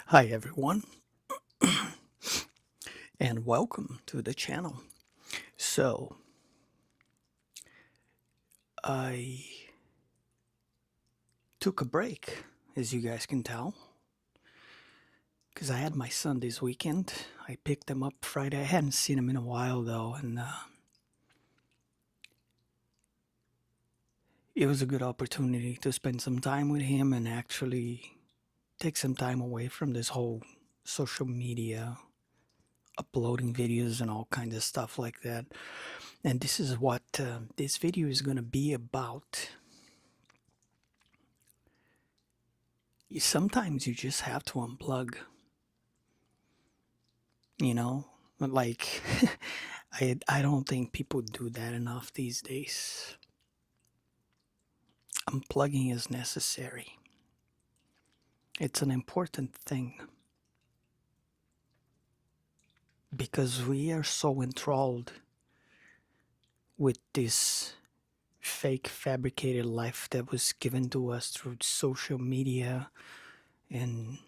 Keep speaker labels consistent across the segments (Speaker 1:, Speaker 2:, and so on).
Speaker 1: Hi everyone, and welcome to the channel. So, I took a break, as you guys can tell, because I had my son this weekend. I picked him up Friday. I hadn't seen him in a while though, and it was a good opportunity to spend some time with him and actually take some time away from this whole social media, uploading videos and all kinds of stuff like that. And this is what this video is going to be about. Sometimes you just have to unplug, you know? Like, I don't think people do that enough these days. Unplugging is necessary. It's an important thing because we are so enthralled with this fake fabricated life that was given to us through social media and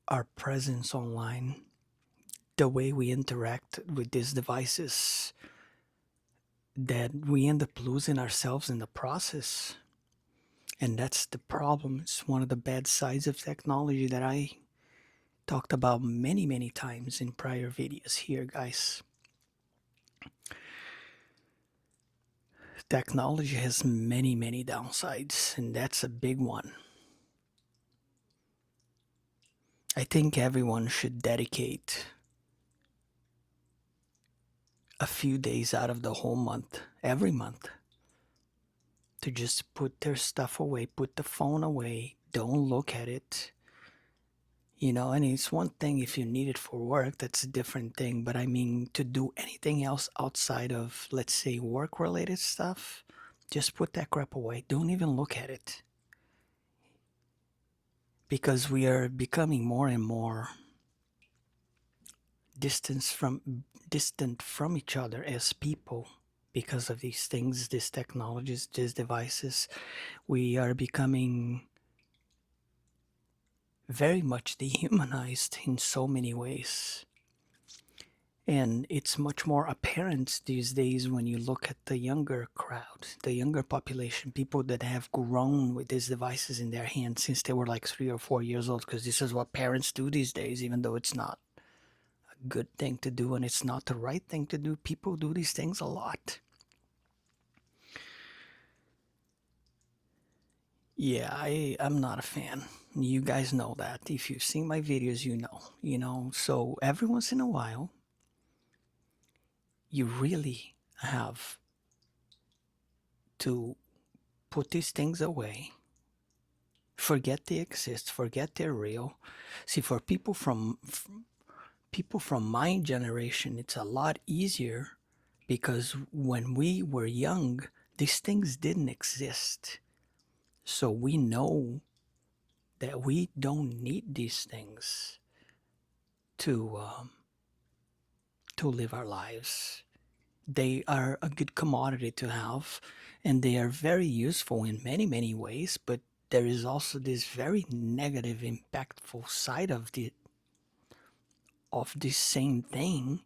Speaker 1: our presence online, the way we interact with these devices, that we end up losing ourselves in the process. And that's the problem. It's one of the bad sides of technology that I talked about many, many times in prior videos here, guys. Technology has many, many downsides, and that's a big one. I think everyone should dedicate a few days out of the whole month, every month, to just put their stuff away, put the phone away, don't look at it. And it's one thing if you need it for work, that's a different thing. But I mean, to do anything else outside of, let's say, work related stuff, just put that crap away. Don't even look at it. Because we are becoming more and more distant from each other as people because of these things, these technologies, these devices. We are becoming very much dehumanized in so many ways. And it's much more apparent these days when you look at the younger crowd, the younger population, people that have grown with these devices in their hands since they were like 3 or 4 years old, because this is what parents do these days, even though it's not a good thing to do and it's not the right thing to do. People do these things a lot. Yeah, I'm not a fan. You guys know that. If you've seen my videos, you know. So every once in a while, you really have to put these things away, forget they exist, forget they're real. See, for people from my generation, it's a lot easier because when we were young, these things didn't exist. So we know that we don't need these things to live our lives. They are a good commodity to have, and they are very useful in many, many ways, but there is also this very negative, impactful side of this same thing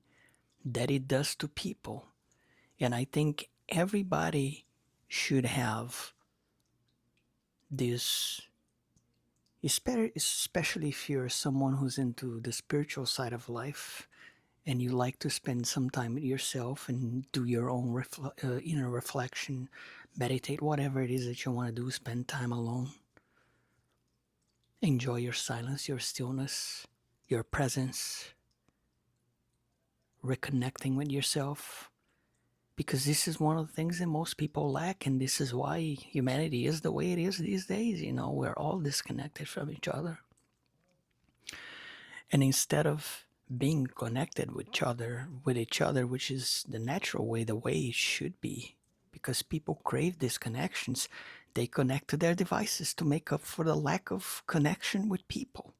Speaker 1: that it does to people. And I think everybody should have this, especially if you're someone who's into the spiritual side of life and you like to spend some time with yourself and do your own inner reflection, meditate, whatever it is that you want to do, spend time alone. Enjoy your silence, your stillness, your presence, reconnecting with yourself. Because this is one of the things that most people lack, and this is why humanity is the way it is these days. We're all disconnected from each other. And instead of being connected with each other, which is the natural way, the way it should be, because people crave these connections, they connect to their devices to make up for the lack of connection with people.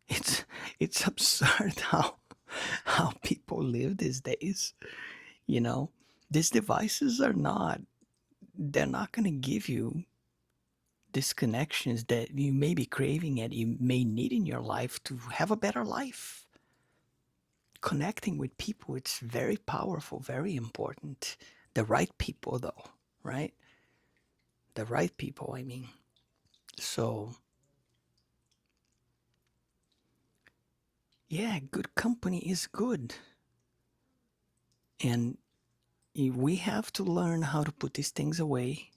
Speaker 1: It's it's absurd how people live these days. You know, these devices they're not going to give you disconnections that you may be craving and you may need in your life to have a better life. Connecting with people, it's very powerful, very important. The right people, though, right? The right people, I mean. So, yeah, good company is good. And we have to learn how to put these things away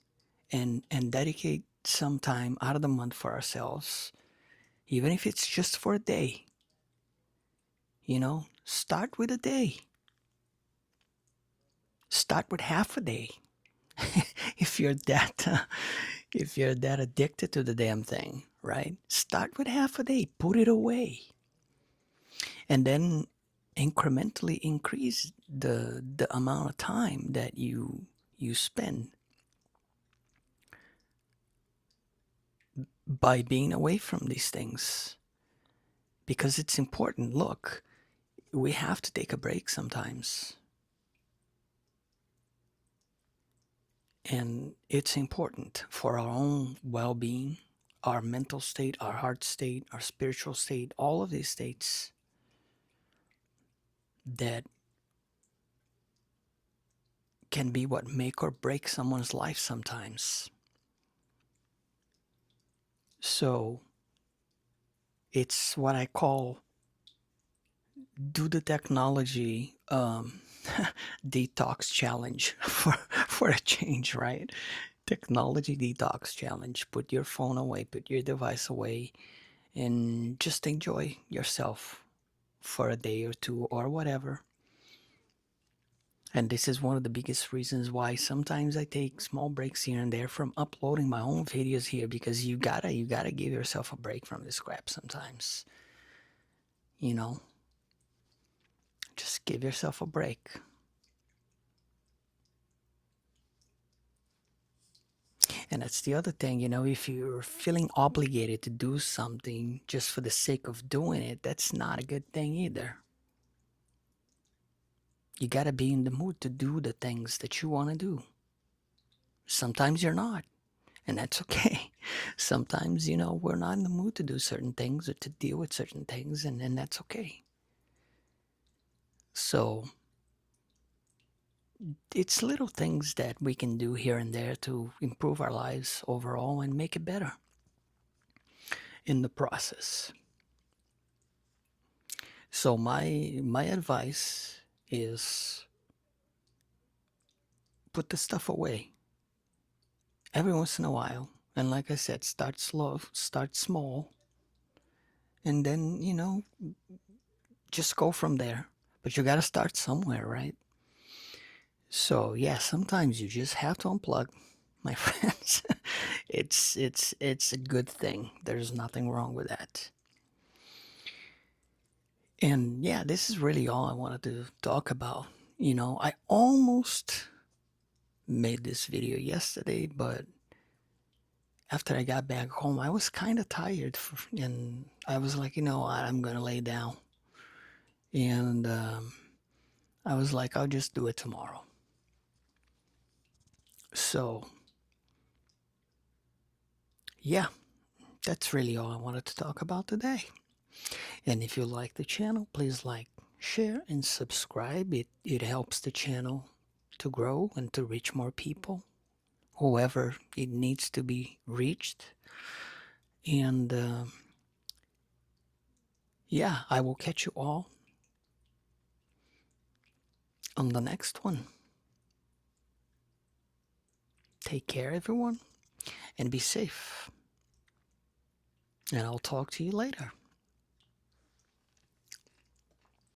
Speaker 1: and dedicate some time out of the month for ourselves, even if it's just for a day. Start with a day. Start with half a day. if you're that if you're that addicted to the damn thing, right? Start with half a day, put it away, and then incrementally increase the amount of time that you spend by being away from these things, because it's important. Look, we have to take a break sometimes, and it's important for our own well-being, our mental state, our heart state, our spiritual state, all of these states that can be what make or break someone's life sometimes. So it's what I call do the technology detox challenge for a change, right? Technology detox challenge. Put your phone away, put your device away, and just enjoy yourself for a day or two or whatever. And this is one of the biggest reasons why sometimes I take small breaks here and there from uploading my own videos here, because you gotta give yourself a break from this crap sometimes. You know, just give yourself a break. And that's the other thing, if you're feeling obligated to do something just for the sake of doing it, that's not a good thing either. You gotta be in the mood to do the things that you wanna do. Sometimes you're not, and that's okay. Sometimes, we're not in the mood to do certain things or to deal with certain things, and that's okay. So it's little things that we can do here and there to improve our lives overall and make it better in the process. So my advice is put the stuff away every once in a while. And like I said, start slow, start small, and then, just go from there. But you got to start somewhere, right? So, yeah, sometimes you just have to unplug, my friends. It's a good thing. There's nothing wrong with that. And yeah, this is really all I wanted to talk about. I almost made this video yesterday, but after I got back home, I was kind of tired, and I was like, you know what, I'm gonna lay down. And I was like, I'll just do it tomorrow. So, yeah, that's really all I wanted to talk about today. And if you like the channel, please like, share, and subscribe. It helps the channel to grow and to reach more people, whoever it needs to be reached. And yeah, I will catch you all on the next one. Take care, everyone, and be safe. And I'll talk to you later.